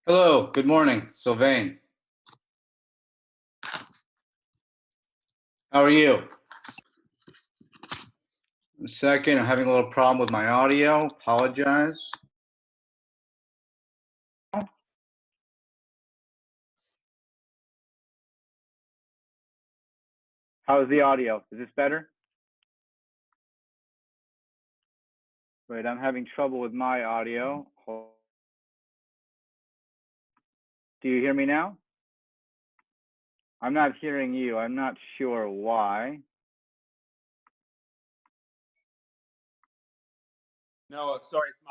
Hello, good morning, Sylvain. How are you? A second, I'm having a little problem with my audio. Apologize. How's the audio? Is this better? Wait, I'm having trouble with my audio. Do you hear me now? I'm not hearing you. I'm not sure why. No, sorry, it's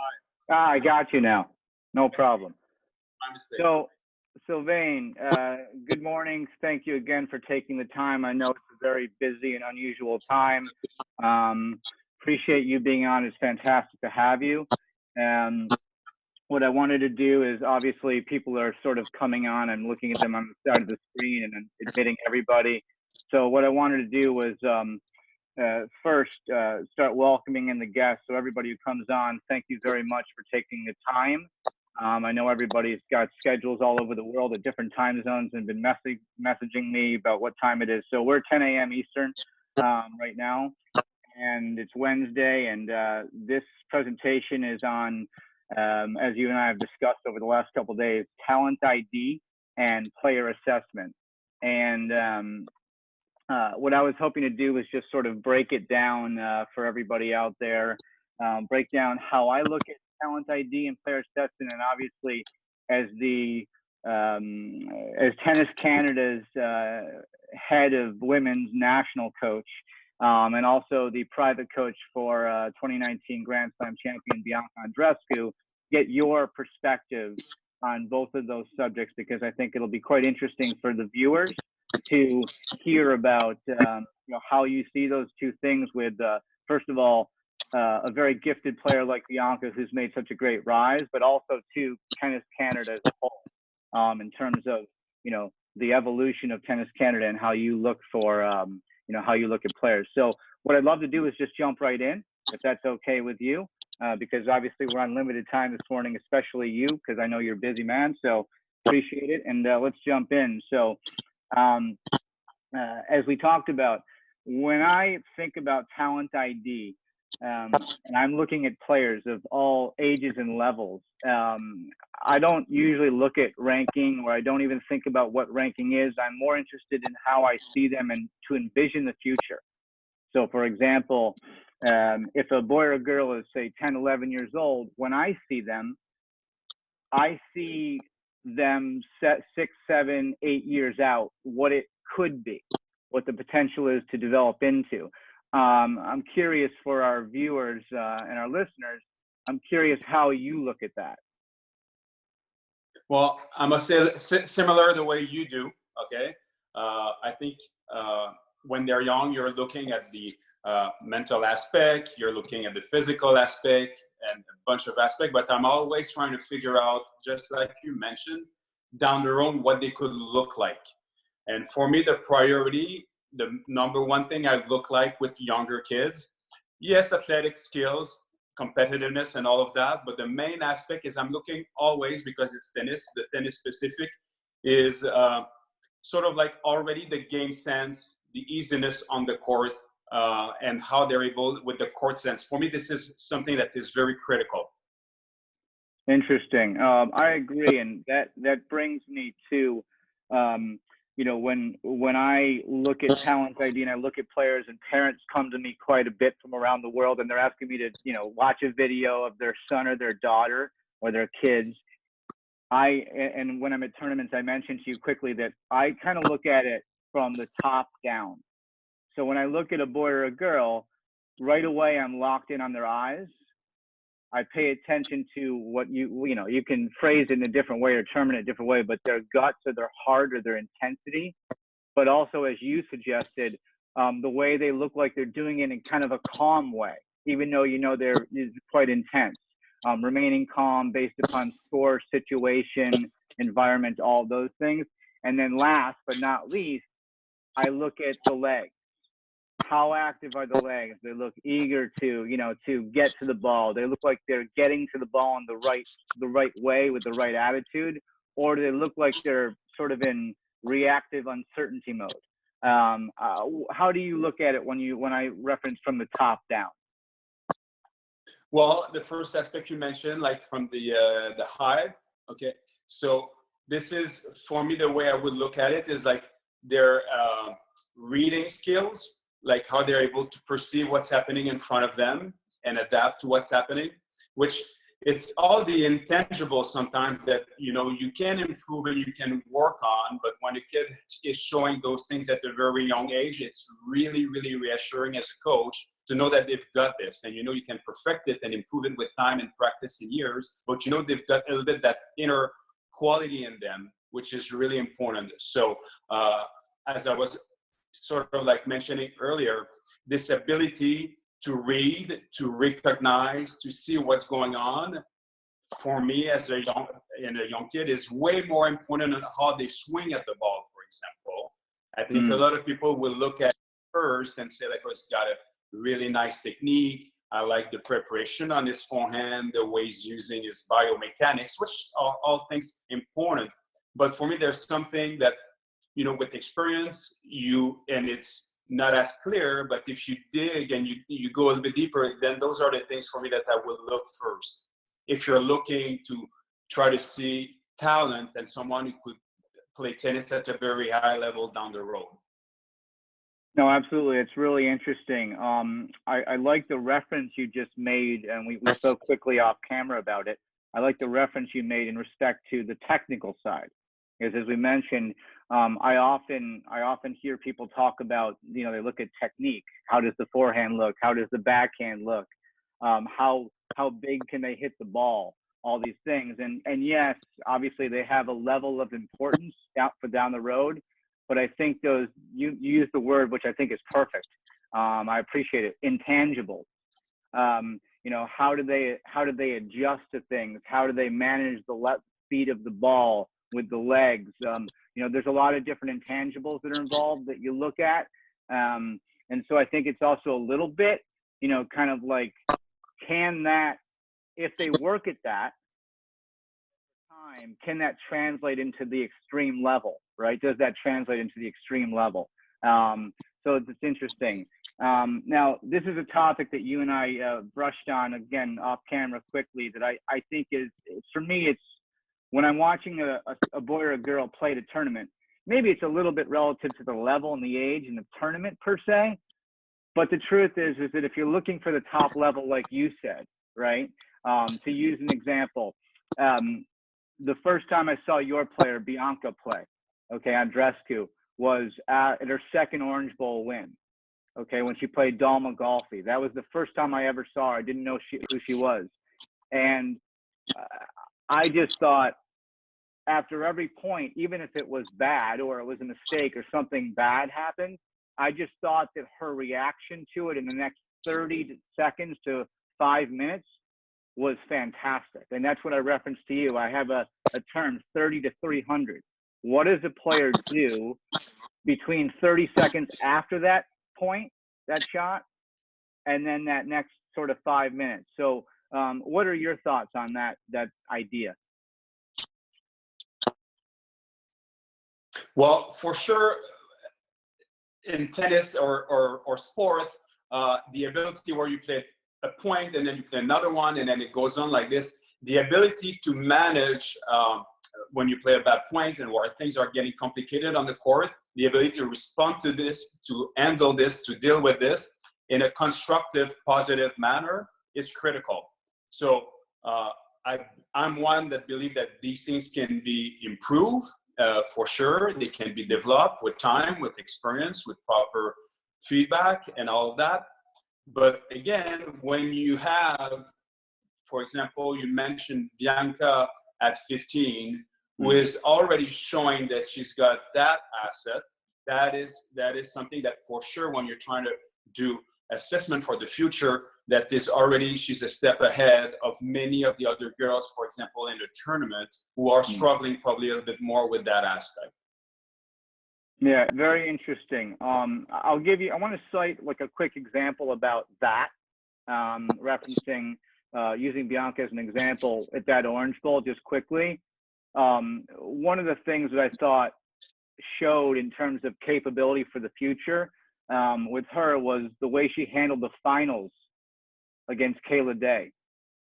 my I got you now. No problem. mistake. So, Sylvain, good morning. Thank you again for taking the time. I know it's a very busy and unusual time. Appreciate you being on. It's fantastic to have you. What I wanted to do is, obviously people are sort of coming on. I'm looking at them on the side of the screen and I'm admitting everybody. So what I wanted to do was first start welcoming in the guests. So everybody who comes on, thank you very much for taking the time. I know everybody's got schedules all over the world at different time zones and been messaging me about what time it is. So we're 10 a.m. Eastern right now, and it's Wednesday, and this presentation is on, as you and I have discussed over the last couple of days, talent ID and player assessment. And what I was hoping to do was just sort of break it down for everybody out there, break down how I look at talent ID and player assessment, and obviously as Tennis Canada's head of women's national coach, and also the private coach for 2019 Grand Slam champion Bianca Andreescu, get your perspective on both of those subjects, because I think it'll be quite interesting for the viewers to hear about how you see those two things with, first of all, a very gifted player like Bianca, who's made such a great rise, but also to Tennis Canada as a whole, in terms of the evolution of Tennis Canada and how you look for how you look at players. So what I'd love to do is just jump right in, if that's okay with you, because obviously we're on limited time this morning, especially you, because I know you're a busy man. So appreciate it, and let's jump in. So as we talked about, when I think about talent ID, and I'm looking at players of all ages and levels, I don't usually look at ranking, or I don't even think about what ranking is. I'm more interested in how I see them and to envision the future. So for example, if a boy or a girl is, say, 10, 11 years old, when I see them set 6, 7, 8 years out, what it could be, what the potential is to develop into. I'm curious for our viewers and our listeners, I'm curious how you look at that. Well, I must say similar the way you do. Okay, I think when they're young, you're looking at the mental aspect, you're looking at the physical aspect, and a bunch of aspects. But I'm always trying to figure out, just like you mentioned, down the road what they could look like. And for me, the priority, the number one thing I look like with younger kids, yes, athletic skills, competitiveness and all of that, but the main aspect is I'm looking always, because it's tennis, the tennis specific, is sort of like already the game sense, the easiness on the court, and how they're able with the court sense. For me, this is something that is very critical. Interesting. I agree, and that brings me to when I look at talent ID and I look at players, and parents come to me quite a bit from around the world, and they're asking me to watch a video of their son or their daughter or their kids. And when I'm at tournaments, I mentioned to you quickly that I kind of look at it from the top down. So when I look at a boy or a girl, right away I'm locked in on their eyes. I pay attention to what you can phrase it in a different way or term it in a different way, but their guts or their heart or their intensity, but also, as you suggested, the way they look like they're doing it in kind of a calm way, even though they're quite intense, remaining calm based upon score, situation, environment, all those things. And then last but not least, I look at the legs. How active are the legs? They look eager to get to the ball. They look like they're getting to the ball in the right way with the right attitude, or do they look like they're sort of in reactive uncertainty mode? How do you look at it when I reference from the top down? Well, the first aspect you mentioned, like from the hive, okay. So this is, for me, the way I would look at it is like their reading skills, like how they're able to perceive what's happening in front of them and adapt to what's happening, which it's all the intangibles sometimes that, you know, you can improve and you can work on, but when a kid is showing those things at a very young age, it's really, really reassuring as a coach to know that they've got this, and you know you can perfect it and improve it with time and practice and years, but you know they've got a little bit that inner quality in them, which is really important. So as I was sort of like mentioning earlier, this ability to read, to recognize, to see what's going on, for me as a young kid is way more important than how they swing at the ball, for example. I think a lot of people will look at it first and say like, oh, it's got a really nice technique. I like the preparation on his forehand, the way he's using his biomechanics, which are all things important. But for me, there's something that, you know, with experience, and it's not as clear, but if you dig and you go a little bit deeper, then those are the things for me that I would look first. If you're looking to try to see talent and someone who could play tennis at a very high level down the road. No, absolutely. It's really interesting. I like the reference you just made, and we spoke quickly off camera about it. I like the reference you made in respect to the technical side, because as we mentioned, I often hear people talk about, you know, they look at technique. How does the forehand look? How does the backhand look? How big can they hit the ball? All these things, and yes, obviously they have a level of importance down the road. But I think those, you use the word, which I think is perfect. I appreciate it. Intangible. You know, how do they adjust to things? How do they manage the left speed of the ball with the legs? You know, there's a lot of different intangibles that are involved that you look at. And so I think it's also a little bit, you know, kind of like, can that, if they work at that time, can that translate into the extreme level, right? Does that translate into the extreme level? So it's interesting. Now, this is a topic that you and I brushed on, again, off camera quickly, that I think is, for me, it's when I'm watching a boy or a girl play at a tournament, maybe it's a little bit relative to the level and the age and the tournament per se. But the truth is that if you're looking for the top level, like you said, right? To use an example, the first time I saw your player, Bianca, play, okay, Andreescu, was at her second Orange Bowl win, okay, when she played Dalma Golfi. That was the first time I ever saw her. I didn't know who she was. And I just thought, after every point, even if it was bad or it was a mistake or something bad happened, I just thought that her reaction to it in the next 30 seconds to 5 minutes was fantastic. And that's what I referenced to you. I have a term, 30 to 300. What does a player do between 30 seconds after that point, that shot, and then that next sort of 5 minutes? So what are your thoughts on that idea? Well, for sure, in tennis or sport, the ability where you play a point and then you play another one and then it goes on like this, the ability to manage when you play a bad point and where things are getting complicated on the court, the ability to respond to this, to handle this, to deal with this in a constructive, positive manner is critical. So I'm one that believe that these things can be improved. For sure, they can be developed with time, with experience, with proper feedback and all of that. But again, when you have, for example, you mentioned Bianca at 15, who is already showing that she's got that asset, that is something that for sure, when you're trying to do assessment for the future, that is already, she's a step ahead of many of the other girls, for example, in the tournament, who are struggling probably a little bit more with that aspect. Yeah, very interesting. I want to cite like a quick example about that, referencing, using Bianca as an example at that Orange Bowl just quickly. one of the things that I thought showed in terms of capability for the future with her was the way she handled the finals against Kayla Day.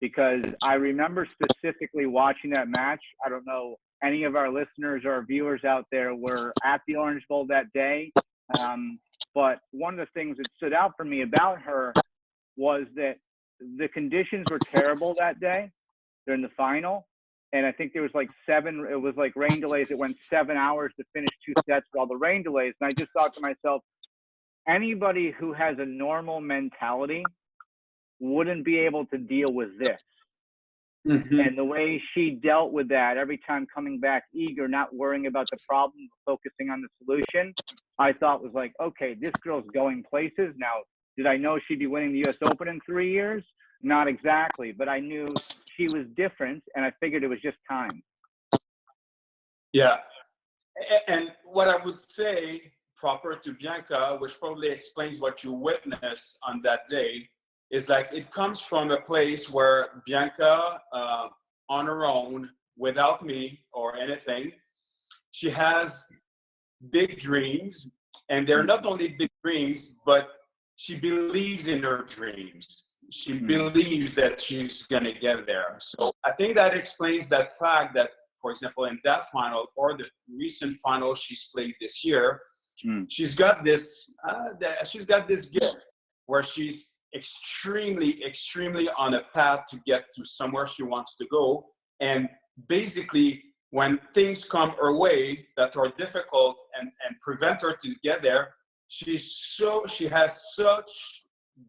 Because I remember specifically watching that match. I don't know any of our listeners or viewers out there were at the Orange Bowl that day. But one of the things that stood out for me about her was that the conditions were terrible that day during the final. And I think there was like it was like rain delays. It went 7 hours to finish 2 sets with all the rain delays. And I just thought to myself, anybody who has a normal mentality wouldn't be able to deal with this. Mm-hmm. And the way she dealt with that, every time coming back eager, not worrying about the problem, focusing on the solution, I thought was like, okay, this girl's going places. Now, did I know she'd be winning the US Open in 3 years? Not exactly, but I knew she was different, and I figured it was just time. Yeah. And what I would say, proper to Bianca, which probably explains what you witnessed on that day, is like it comes from a place where Bianca, on her own, without me or anything, she has big dreams, and they're not only big dreams, but she believes in her dreams. She believes that she's going to get there. So I think that explains that fact that, for example, in that final or the recent final she's played this year, she's got this gift where she's extremely on a path to get to somewhere she wants to go. And basically, when things come her way that are difficult and prevent her to get there, she has such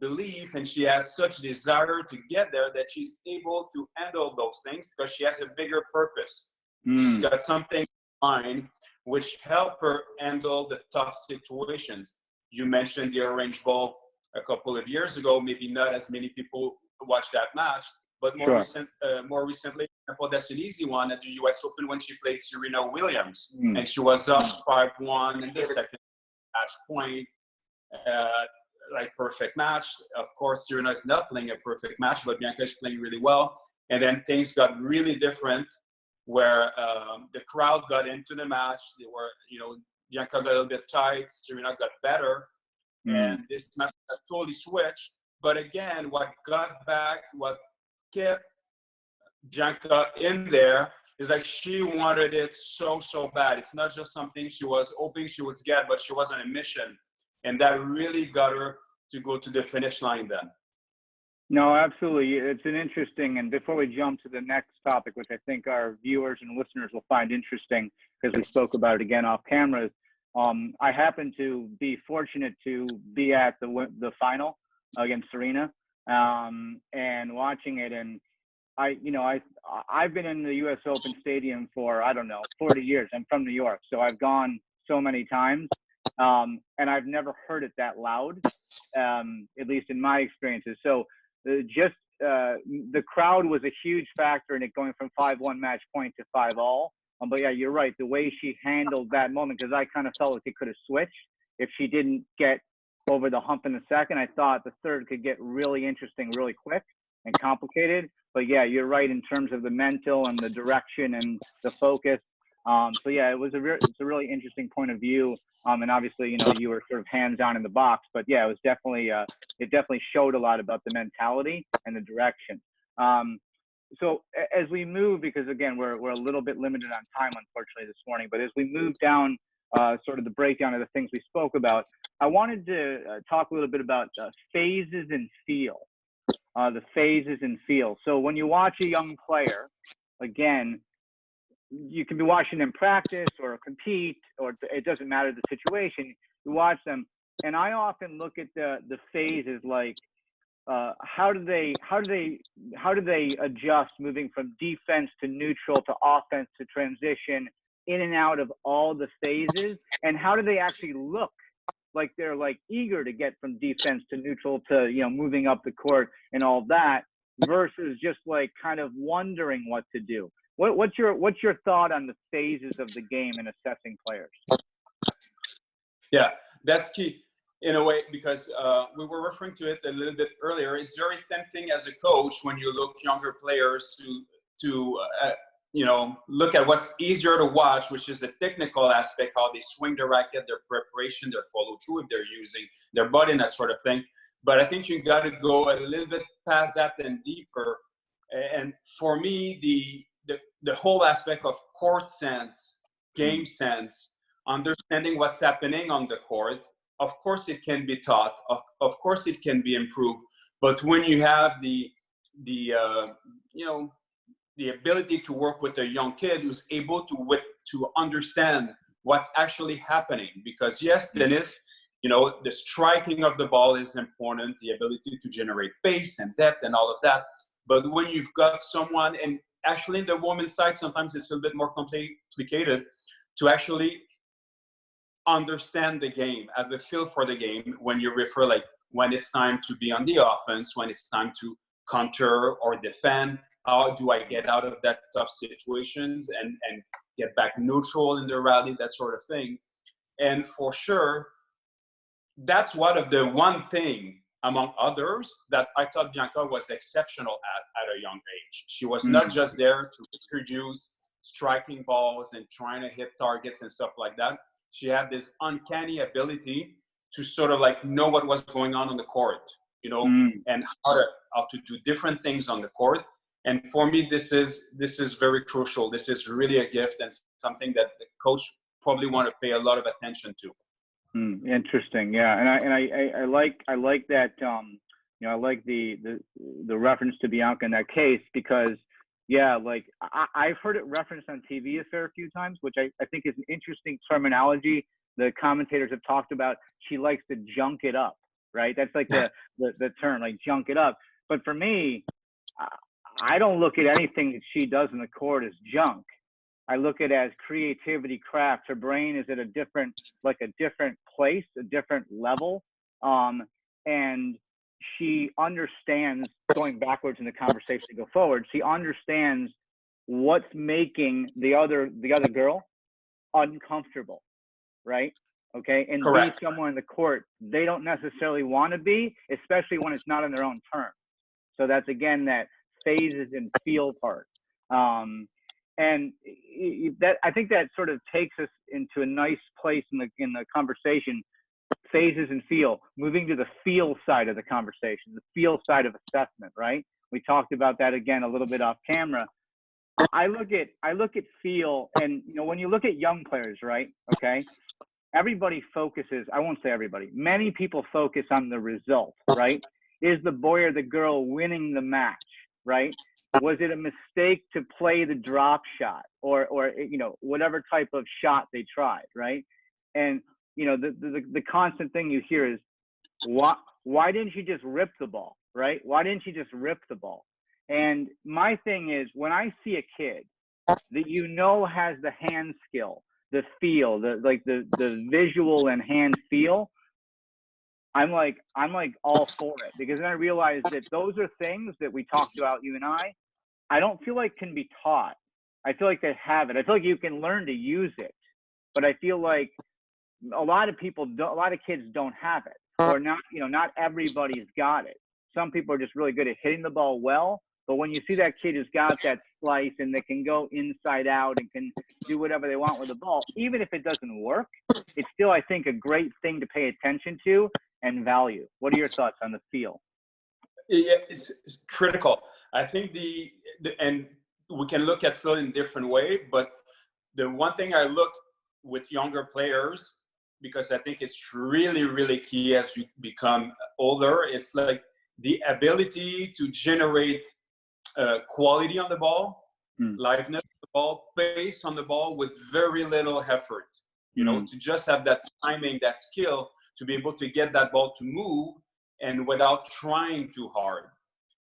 belief and she has such desire to get there that she's able to handle those things because she has a bigger purpose. She's got something in mind which help her handle the tough situations. You mentioned the Orange Bowl a couple of years ago. Maybe not as many people watched that match, but more recently, that's an easy one at the US Open when she played Serena Williams, and she was up 5-1 in the second match point, like perfect match. Of course, Serena is not playing a perfect match, but Bianca is playing really well. And then things got really different, where the crowd got into the match. They were, Bianca got a little bit tight, Serena got better. And this match got totally switched. But again, what kept Bianca in there is like she wanted it so bad. It's not just something she was hoping she would get, but she was on a mission. And that really got her to go to the finish line then. No, absolutely. It's an interesting, and before we jump to the next topic, which I think our viewers and listeners will find interesting because we spoke about it again off cameras, I happened to be fortunate to be at the final against Serena and watching it. And I've been in the US Open Stadium for, 40 years. I'm from New York, so I've gone so many times, and I've never heard it that loud, at least in my experiences. So the crowd was a huge factor in it going from 5-1 match point to 5-all. But yeah, you're right. The way she handled that moment, because I kind of felt like it could have switched if she didn't get over the hump in the second. I thought the third could get really interesting, really quick and complicated. But yeah, you're right in terms of the mental and the direction and the focus. So yeah, it's a really interesting point of view. And obviously, you were sort of hands-on in the box. But yeah, it was definitely it definitely showed a lot about the mentality and the direction. So as we move, because again, we're a little bit limited on time, unfortunately, this morning, but as we move down sort of the breakdown of the things we spoke about, I wanted to talk a little bit about phases and feel, the phases and feel. So when you watch a young player, again, you can be watching them practice or compete, or it doesn't matter the situation, you watch them. And I often look at the phases like, how do they adjust moving from defense to neutral to offense to transition, in and out of all the phases, and how do they actually look like they're like eager to get from defense to neutral to moving up the court and all that, versus just like kind of wondering what to do. What's your thought on the phases of the game and assessing players? Yeah, that's key. In a way, because we were referring to it a little bit earlier, it's very tempting as a coach when you look younger players to look at what's easier to watch, which is the technical aspect, how they swing the racket, their preparation, their follow through, if they're using their body and that sort of thing. But I think you got to go a little bit past that and deeper. And for me, the whole aspect of court sense, game sense, understanding what's happening on the court, of course it can be taught, of course it can be improved. But when you have the ability to work with a young kid who's able to understand what's actually happening, because yes, tennis, the striking of the ball is important, the ability to generate pace and depth and all of that. But when you've got someone, and actually in the women's side, sometimes it's a little bit more complicated to actually understand the game, have a feel for the game when you refer, like when it's time to be on the offense, when it's time to counter or defend. How do I get out of that tough situations and get back neutral in the rally, that sort of thing. And for sure, that's one thing among others that I thought Bianca was exceptional at a young age. She was not just there to produce striking balls and trying to hit targets and stuff like that. She had this uncanny ability to sort of like know what was going on the court, and how to do different things on the court. And for me, this is very crucial. This is really a gift and something that the coach probably want to pay a lot of attention to. Interesting, yeah, and I like that. I like the reference to Bianca in that case, because like I've heard it referenced on TV a fair few times, which I think is an interesting terminology. The commentators have talked about. She likes to junk it up, right? That's like the term, like junk it up. But for me, I don't look at anything that she does in the court as junk. I look at it as creativity, craft. Her brain is at a different place, a different level. And she understands, going backwards in the conversation to go forward, she understands what's making the other girl uncomfortable, right? Okay, and Correct. be somewhere in the court they don't necessarily want to be, especially when it's not on their own terms. So that's, again, that phases and feel part. And that, I think that sort of takes us into a nice place in the conversation. Phases and feel, moving to the feel side of the conversation, the feel side of assessment, right? We talked about that again a little bit off camera. I look at feel, and when you look at young players, right? Okay, everybody focuses. I won't say everybody. Many people focus on the result, right? Is the boy or the girl winning the match, right? Was it a mistake to play the drop shot, or whatever type of shot they tried, right? And the constant thing you hear is, why didn't you just rip the ball, right? Why didn't you just rip the ball? And my thing is, when I see a kid that has the hand skill, the feel, the visual and hand feel, I'm like all for it, because then I realize that those are things that we talked about, you and I don't feel like can be taught. I feel like they have it. I feel like you can learn to use it, but I feel like a lot of kids don't have it, or not everybody's got it. Some people are just really good at hitting the ball well, but when you see that kid who's got that slice and that can go inside out and can do whatever they want with the ball, even if it doesn't work, it's still, I think, a great thing to pay attention to and value. What are your thoughts on the feel? Yeah, it's critical. I think and we can look at feel in different way, but the one thing I look with younger players, because I think it's really, really key as you become older, it's like the ability to generate quality on the ball, liveness on the ball, pace on the ball with very little effort. To just have that timing, that skill to be able to get that ball to move and without trying too hard.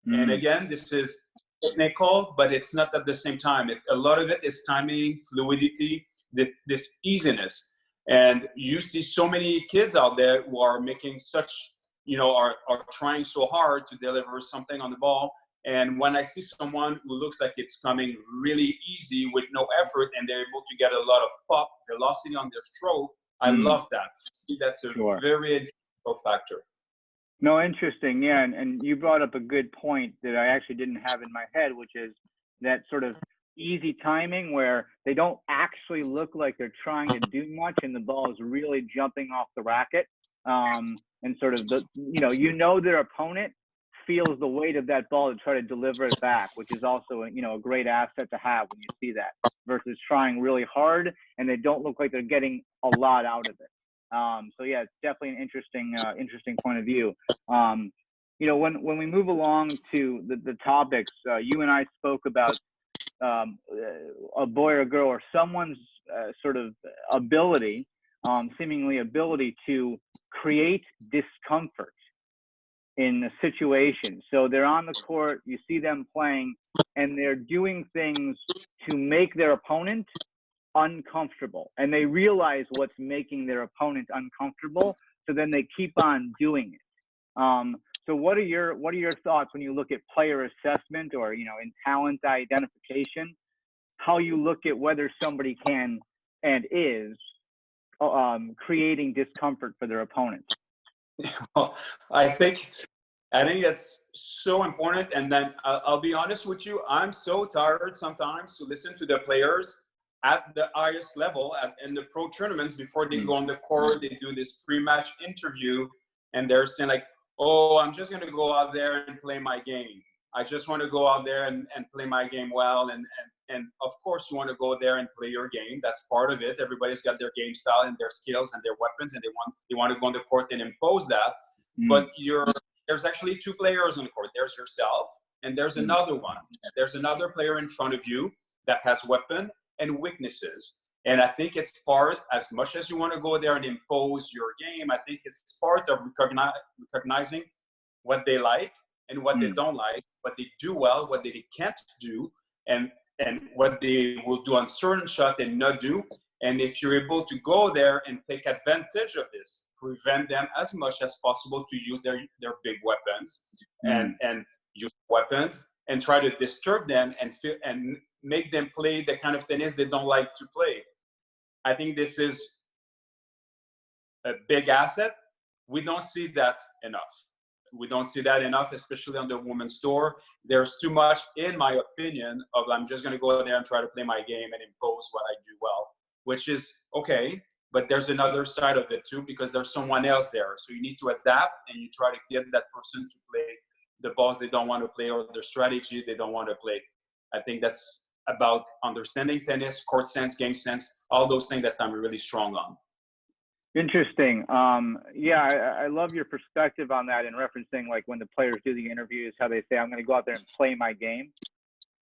And again, this is technical, but it's not at the same time. A lot of it is timing, fluidity, this easiness. And you see so many kids out there who are making such, are trying so hard to deliver something on the ball. And when I see someone who looks like it's coming really easy with no effort, and they're able to get a lot of pop, velocity on their stroke, I love that. That's a very important factor. No, interesting. Yeah. And you brought up a good point that I actually didn't have in my head, which is that sort of easy timing where they don't actually look like they're trying to do much and the ball is really jumping off the racket. And sort of their opponent feels the weight of that ball to try to deliver it back, which is also a great asset to have when you see that, versus trying really hard and they don't look like they're getting a lot out of it. So yeah, it's definitely an interesting point of view. When we move along to the topics, you and I spoke about a boy or girl or someone's sort of ability, seemingly ability to create discomfort in a situation. So they're on the court, you see them playing, and they're doing things to make their opponent uncomfortable. And they realize what's making their opponent uncomfortable, so then they keep on doing it. So what are your thoughts when you look at player assessment or, in talent identification, how you look at whether somebody can and is creating discomfort for their opponent? Well, I think it's so important. And then I'll be honest with you, I'm so tired sometimes to listen to the players at the highest level in the pro tournaments before they go on the court. They do this pre-match interview and they're saying like, oh, I'm just going to go out there and play my game. I just want to go out there and play my game well. And of course, you want to go there and play your game. That's part of it. Everybody's got their game style and their skills and their weapons, and they want to go on the court and impose that. But there's actually two players on the court. There's yourself, and there's another one. There's another player in front of you that has weapon and weaknesses. And I think it's part, as much as you want to go there and impose your game, I think it's part of recognizing what they like and what they don't like, what they do well, what they can't do, and what they will do on certain shot and not do. And if you're able to go there and take advantage of this, prevent them as much as possible to use their big weapons and use weapons and try to disturb them and make them play the kind of tennis they don't like to play. I think this is a big asset. We don't see that enough. We don't see that enough, especially on the women's tour. There's too much, in my opinion, of I'm just going to go there and try to play my game and impose what I do well, which is okay. But there's another side of it too, because there's someone else there. So you need to adapt and you try to get that person to play the balls they don't want to play or the strategy they don't want to play. I think that's about understanding tennis, court sense, game sense, all those things that I'm really strong on. Interesting. Yeah, I love your perspective on that and referencing like when the players do the interviews, how they say, I'm going to go out there and play my game.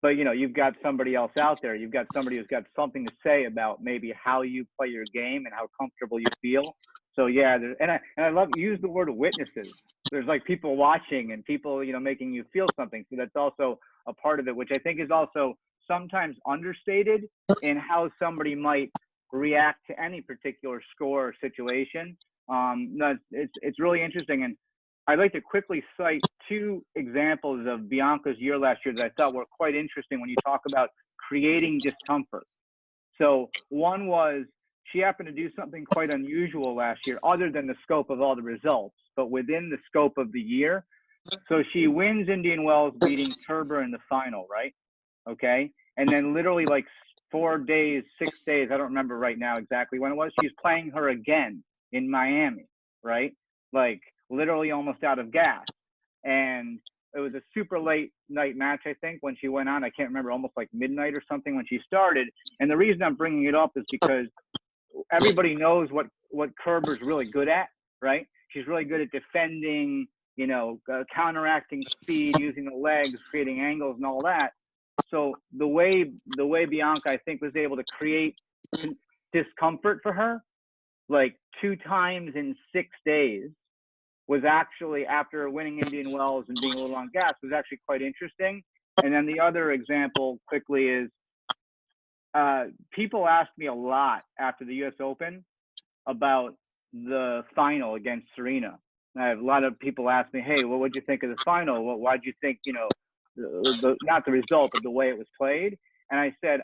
But, you've got somebody else out there. You've got somebody who's got something to say about maybe how you play your game and how comfortable you feel. So, yeah, and I love use the word witnesses. There's like people watching and people, making you feel something. So that's also a part of it, which I think is also sometimes understated in how somebody might react to any particular score or situation. It's really interesting. And I'd like to quickly cite two examples of Bianca's year last year that I thought were quite interesting when you talk about creating discomfort. So one was she happened to do something quite unusual last year, other than the scope of all the results, but within the scope of the year. So she wins Indian Wells, beating Kerber in the final, right? Okay. And then literally like 4 days, 6 days, I don't remember right now exactly when it was, she's playing her again in Miami, right? Like literally almost out of gas. And it was a super late night match, I think, when she went on. I can't remember, almost like midnight or something when she started. And the reason I'm bringing it up is because everybody knows what Kerber's really good at, right? She's really good at defending, counteracting speed, using the legs, creating angles and all that. So the way Bianca, I think, was able to create discomfort for her, like 2 times in 6 days, was actually, after winning Indian Wells and being a little on gas, was actually quite interesting. And then the other example quickly is people asked me a lot after the U.S. Open about the final against Serena. And I have a lot of people ask me, hey, well, what'd you think of the final? Why'd you think, not the result, but the way it was played? And I said,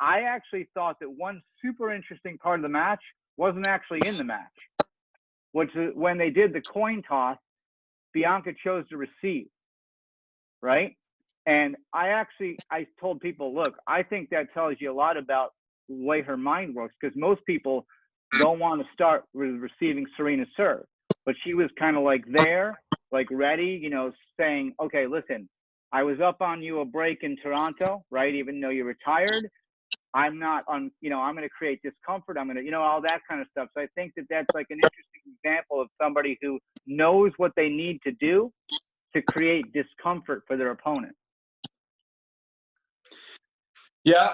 I actually thought that one super interesting part of the match wasn't actually in the match, which is when they did the coin toss, Bianca chose to receive, right? And I told people, look, I think that tells you a lot about the way her mind works, because most people don't want to start with receiving Serena's serve. But she was kind of like there, like ready, you know, saying, okay, listen, I was up on you a break in Toronto, right? Even though you're retired, I'm not on, you know, I'm going to create discomfort. I'm going to, you know, all that kind of stuff. So I think that that's like an interesting example of somebody who knows what they need to do to create discomfort for their opponent. Yeah,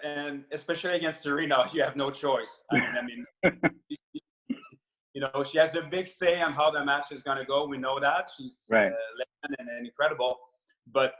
and especially against Serena, you have no choice. I mean, you know, she has a big say on how the match is going to go. We know that she's right. And incredible, but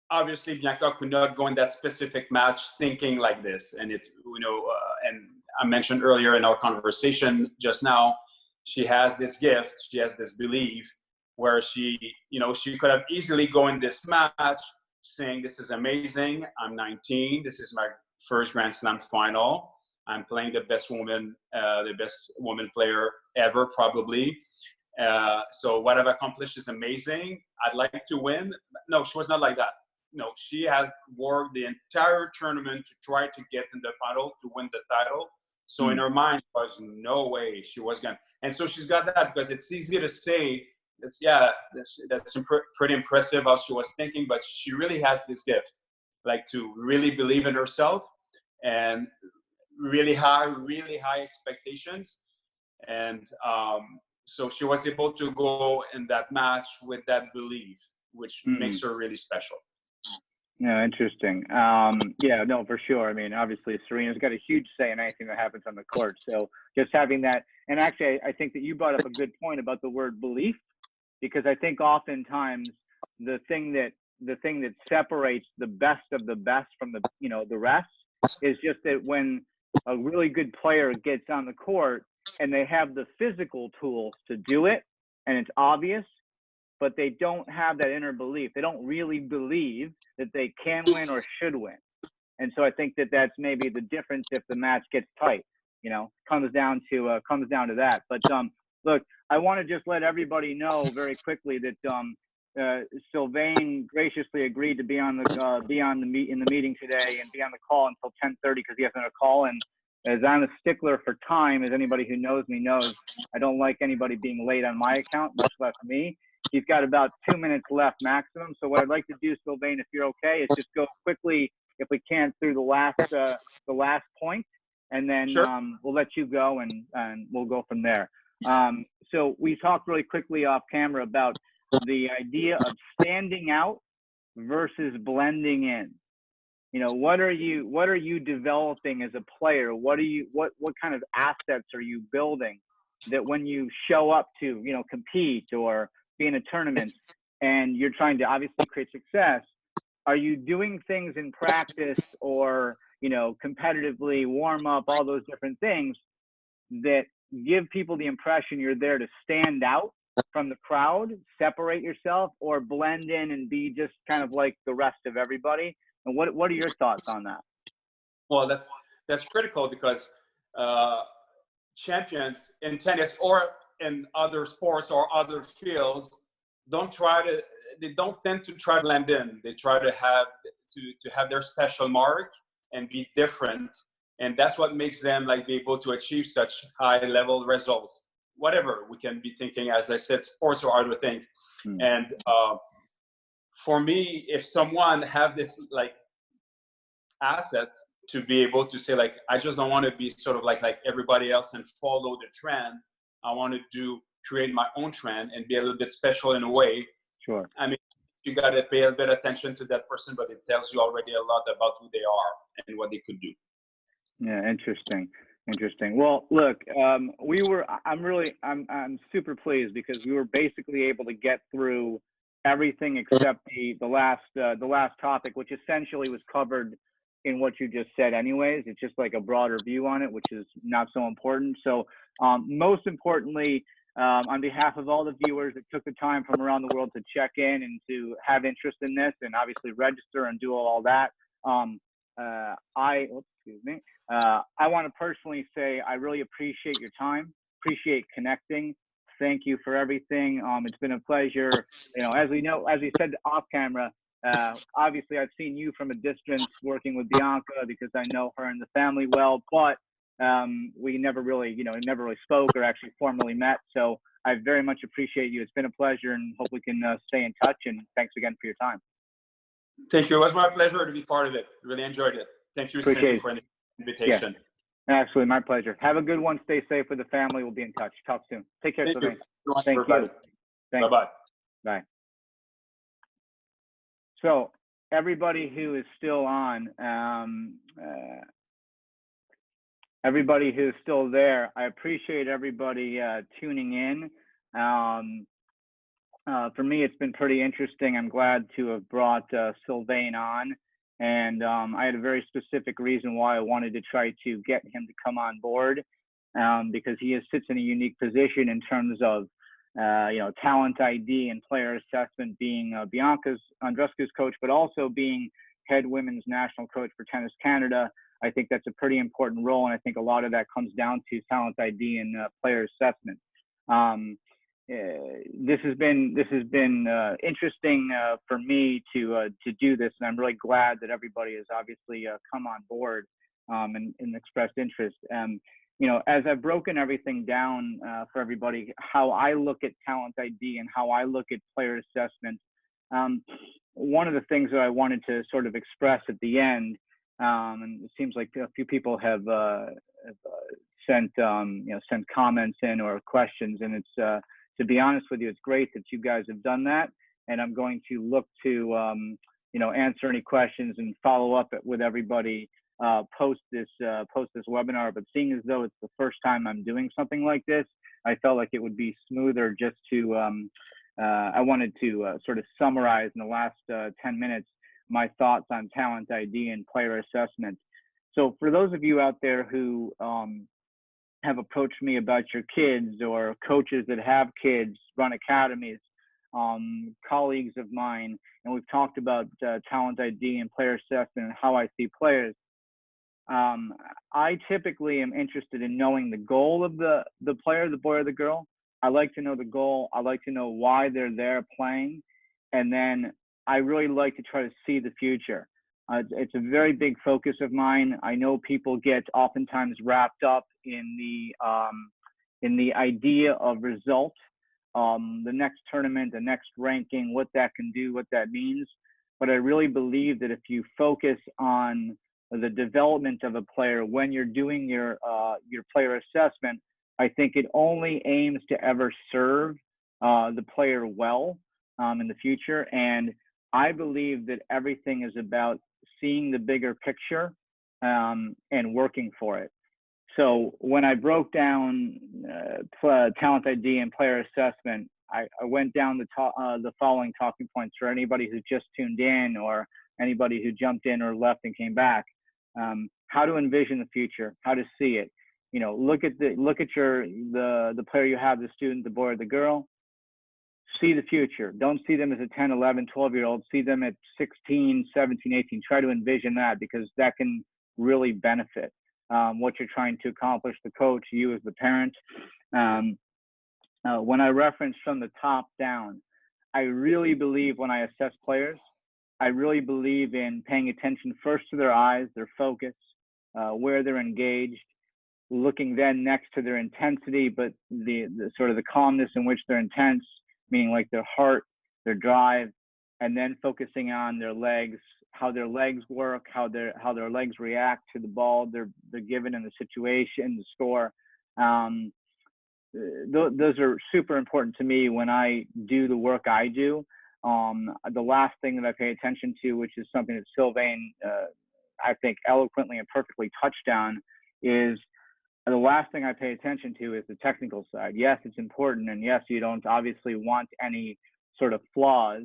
obviously Bianca could not go in that specific match thinking like this. And it, you know, and I mentioned earlier in our conversation just now, she has this gift, she has this belief where she, you know, she could have easily go in this match saying, this is amazing, I'm 19, this is my first Grand Slam final, I'm playing the best woman player ever, probably. So what I've accomplished is amazing, I'd like to win. No, she was not like that. No, she has worked the entire tournament to try to get in the final, to win the title. So in her mind, there was no way she was going to. And so she's got that, because it's easy to say, that's pretty impressive how she was thinking, but she really has this gift, like to really believe in herself and really high expectations. And so she was able to go in that match with that belief, which makes her really special. Yeah, interesting. Yeah, no, for sure. I mean, obviously, Serena's got a huge say in anything that happens on the court. So just having that, and actually, I think that you brought up a good point about the word belief, because I think oftentimes the thing that separates the best of the best from the, you know, the rest is just that when a really good player gets on the court and they have the physical tools to do it, and it's obvious, but they don't have that inner belief. They don't really believe that they can win or should win. And so I think that that's maybe the difference if the match gets tight, you know, comes down to that. But look, I want to just let everybody know very quickly that Sylvain graciously agreed to be in the meeting today and be on the call until 10:30 because he has another call. And as I'm a stickler for time, as anybody who knows me knows, I don't like anybody being late on my account, much less me. He's got about 2 minutes left maximum. So what I'd like to do, Sylvain, if you're okay, is just go quickly, if we can, through the last point, and then Sure. We'll let you go and we'll go from there. So we talked really quickly off camera about the idea of standing out versus blending in. You know, what are you developing as a player? What kind of assets are you building that when you show up to, you know, compete or be in a tournament and you're trying to obviously create success, are you doing things in practice or, you know, competitively, warm up, all those different things that give people the impression you're there to stand out from the crowd, separate yourself, or blend in and be just kind of like the rest of everybody? And what are your thoughts on that? Well, that's critical because champions in tennis or in other sports or other fields don't tend to try to blend in. They try to have their special mark and be different, and that's what makes them like be able to achieve such high level results. Whatever we can be thinking, as I said, sports or other things. And for me, if someone have this like asset to be able to say like, I just don't want to be sort of like everybody else and follow the trend. I want to create my own trend and be a little bit special in a way. Sure. I mean, you got to pay a bit of attention to that person, but it tells you already a lot about who they are and what they could do. Yeah, interesting. Well, look, I'm super pleased because we were basically able to get through everything except the last topic, which essentially was covered in what you just said anyways. It's just like a broader view on it, which is not so important. So most importantly, on behalf of all the viewers that took the time from around the world to check in and to have interest in this and obviously register and do all that, I want to personally say I really appreciate your time, appreciate connecting. Thank you for everything. It's been a pleasure. You know, as we said off camera, obviously I've seen you from a distance working with Bianca because I know her and the family well, but we never really spoke or actually formally met. So I very much appreciate you. It's been a pleasure, and hope we can stay in touch. And thanks again for your time. Thank you. It was my pleasure to be part of it. Really enjoyed it. Thank you, Cindy, for the invitation. Yeah, absolutely. My pleasure. Have a good one. Stay safe with the family. We'll be in touch. Talk soon. Take care, Sylvain. Thank you. Bye-bye. Bye. So everybody who is still on, everybody who's still there, I appreciate everybody tuning in. For me, it's been pretty interesting. I'm glad to have brought Sylvain on. And I had a very specific reason why I wanted to try to get him to come on board, because he sits in a unique position in terms of, talent ID and player assessment, being Bianca Andreescu's coach, but also being head women's national coach for Tennis Canada. I think that's a pretty important role, and I think a lot of that comes down to talent ID and player assessment. This has been interesting for me to do this, and I'm really glad that everybody has obviously come on board and expressed interest. As I've broken everything down for everybody, how I look at talent ID and how I look at player assessment, one of the things that I wanted to sort of express at the end, and it seems like a few people have sent comments in or questions, and it's to be honest with you, it's great that you guys have done that, and I'm going to look to answer any questions and follow up with everybody post this webinar. But seeing as though it's the first time I'm doing something like this, I felt like it would be smoother just to I wanted to sort of summarize in the last 10 minutes my thoughts on talent ID and player assessment. So for those of you out there who have approached me about your kids, or coaches that have kids, run academies, colleagues of mine, and we've talked about talent ID and player assessment and how I see players. I typically am interested in knowing the goal of the player, the boy or the girl. I like to know the goal. I like to know why they're there playing. And then I really like to try to see the future. It's a very big focus of mine. I know people get oftentimes wrapped up in the idea of result, the next tournament, the next ranking, what that can do, what that means. But I really believe that if you focus on the development of a player when you're doing your player assessment, I think it only aims to ever serve the player well in the future. And I believe that everything is about seeing the bigger picture and working for it. So when I broke down talent ID and player assessment, I went down the following talking points for anybody who just tuned in or anybody who jumped in or left and came back. How to envision the future, how to see it. Look at the player you have, the student, the boy or the girl. See the future. Don't see them as a 10, 11, 12-year-old. See them at 16, 17, 18. Try to envision that, because that can really benefit what you're trying to accomplish, the coach, you as the parent. When I reference from the top down, I really believe when I assess players, I really believe in paying attention first to their eyes, their focus, where they're engaged, looking then next to their intensity, but the sort of the calmness in which they're intense, meaning like their heart, their drive, and then focusing on their legs, how their legs work, how their legs react to the ball they're given in the situation, the score. Those are super important to me when I do the work I do. The last thing that I pay attention to, which is something that Sylvain, I think, eloquently and perfectly touched on, is the last thing I pay attention to is the technical side. Yes, it's important, and yes, you don't obviously want any sort of flaws,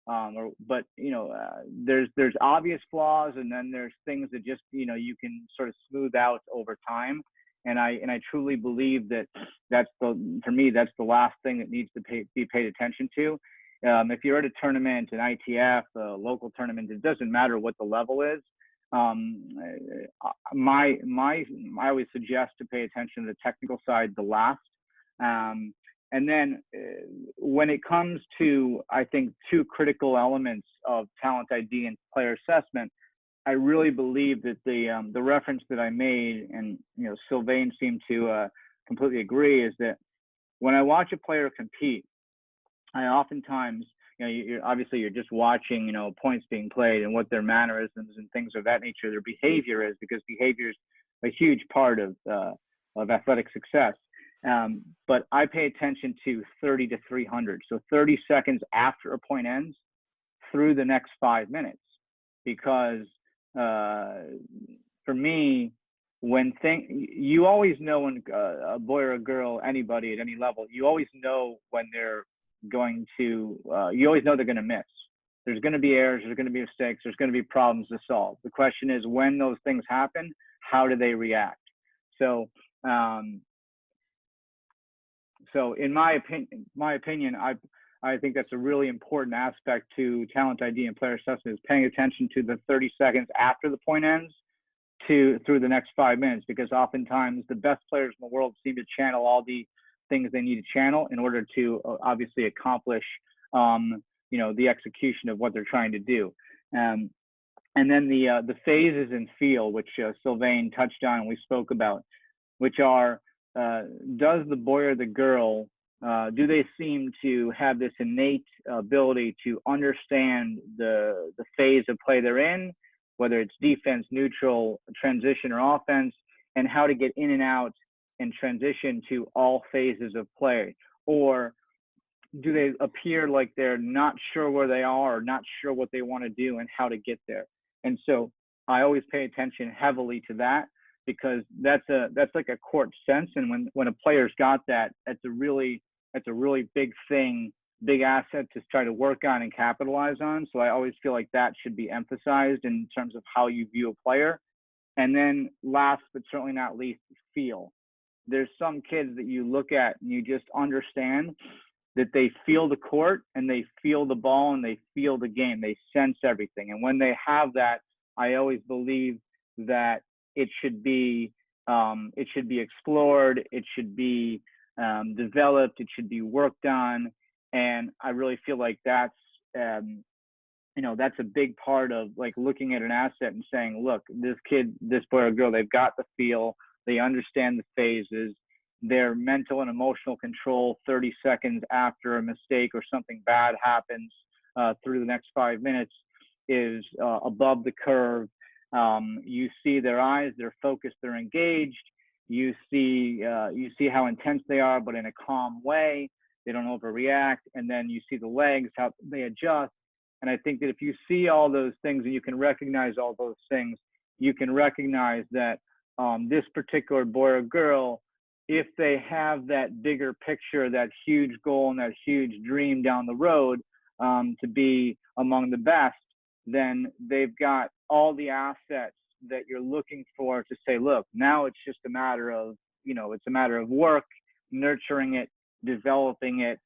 but there's obvious flaws, and then there's things that just you can sort of smooth out over time. And I truly believe that for me that's the last thing that needs to be paid attention to. If you're at a tournament, an ITF, a local tournament, it doesn't matter what the level is. I always suggest to pay attention to the technical side the last. And then when it comes to, I think, two critical elements of talent ID and player assessment, I really believe that the reference that I made, and Sylvain seemed to completely agree, is that when I watch a player compete, I oftentimes, you're just watching, points being played and what their mannerisms and things of that nature, their behavior is, because behavior is a huge part of athletic success. But I pay attention to 30 to 300, so 30 seconds after a point ends through the next 5 minutes, because for me, you always know when a boy or a girl, anybody at any level, you always know when they're going to, you always know they're going to miss. There's going to be errors, there's going to be mistakes, there's going to be problems to solve. The question is, when those things happen, how do they react? So, so in my opinion, I think that's a really important aspect to talent ID and player assessment, is paying attention to the 30 seconds after the point ends through the next 5 minutes, because oftentimes the best players in the world seem to channel all the things they need to channel in order to obviously accomplish the execution of what they're trying to do. And then the phases and feel, which Sylvain touched on and we spoke about, which are, does the boy or the girl, do they seem to have this innate ability to understand the phase of play they're in, whether it's defense, neutral, transition, or offense, and how to get in and out and transition to all phases of play? Or do they appear like they're not sure where they are, or not sure what they want to do and how to get there? And so I always pay attention heavily to that, because that's like a court sense. And when a player's got that, that's a really big thing, big asset to try to work on and capitalize on. So I always feel like that should be emphasized in terms of how you view a player. And then last but certainly not least, feel. There's some kids that you look at and you just understand that they feel the court and they feel the ball and they feel the game. They sense everything. And when they have that, I always believe that it should be explored. It should be developed. It should be worked on. And I really feel like that's a big part of like looking at an asset and saying, look, this kid, this boy or girl, they've got the feel, they understand the phases, their mental and emotional control 30 seconds after a mistake or something bad happens through the next 5 minutes is above the curve. You see their eyes, they're focused, they're engaged. You see how intense they are, but in a calm way. They don't overreact. And then you see the legs, how they adjust. And I think that if you see all those things and you can recognize all those things, you can recognize that this particular boy or girl, if they have that bigger picture, that huge goal and that huge dream down the road to be among the best, then they've got all the assets that you're looking for to say, look, now it's just a matter of, it's a matter of work, nurturing it, developing it,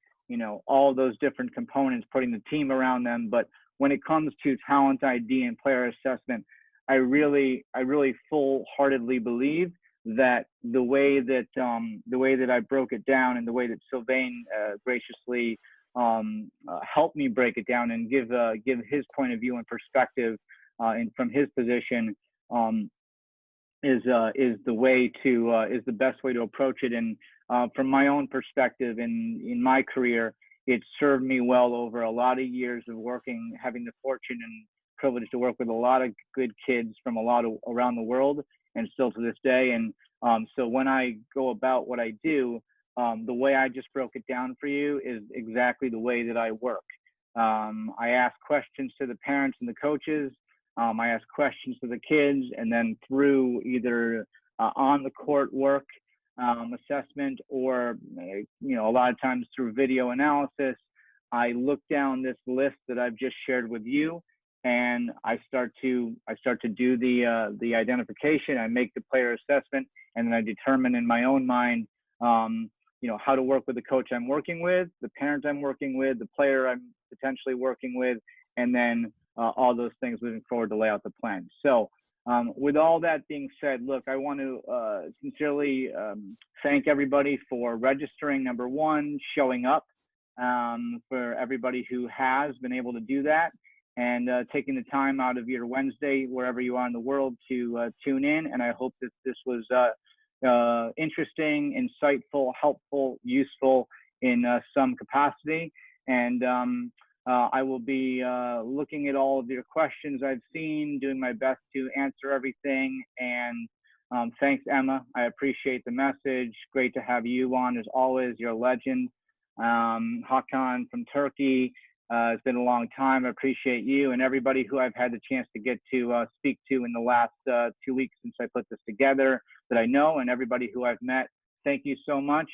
all those different components, putting the team around them. But when it comes to talent ID and player assessment, I really full-heartedly believe that the way that I broke it down and the way that Sylvain graciously helped me break it down and give his point of view and perspective and from his position is the best way to approach it. And from my own perspective in my career, it served me well over a lot of years of working, having the fortune and privilege to work with a lot of good kids from around the world, and still to this day. And so when I go about what I do, the way I just broke it down for you is exactly the way that I work. I ask questions to the parents and the coaches. I ask questions to the kids, and then through either on the court work assessment, or a lot of times through video analysis, I look down this list that I've just shared with you, and I start to do the identification. I make the player assessment, and then I determine in my own mind, how to work with the coach I'm working with, the parent I'm working with, the player I'm potentially working with, and then all those things moving forward to lay out the plan. So With all that being said, look, I want to sincerely thank everybody for registering, number one, showing up, for everybody who has been able to do that, and taking the time out of your Wednesday, wherever you are in the world, to tune in. And I hope that this was interesting, insightful, helpful, useful in some capacity. And I will be looking at all of your questions I've seen, doing my best to answer everything. And thanks, Emma. I appreciate the message. Great to have you on as always. You're a legend. Hakan from Turkey, it's been a long time. I appreciate you and everybody who I've had the chance to get to speak to in the last 2 weeks since I put this together that I know, and everybody who I've met. Thank you so much.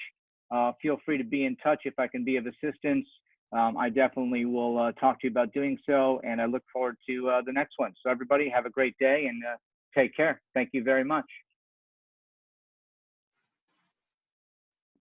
Feel free to be in touch if I can be of assistance. I definitely will talk to you about doing so, and I look forward to the next one. So everybody have a great day and take care. Thank you very much.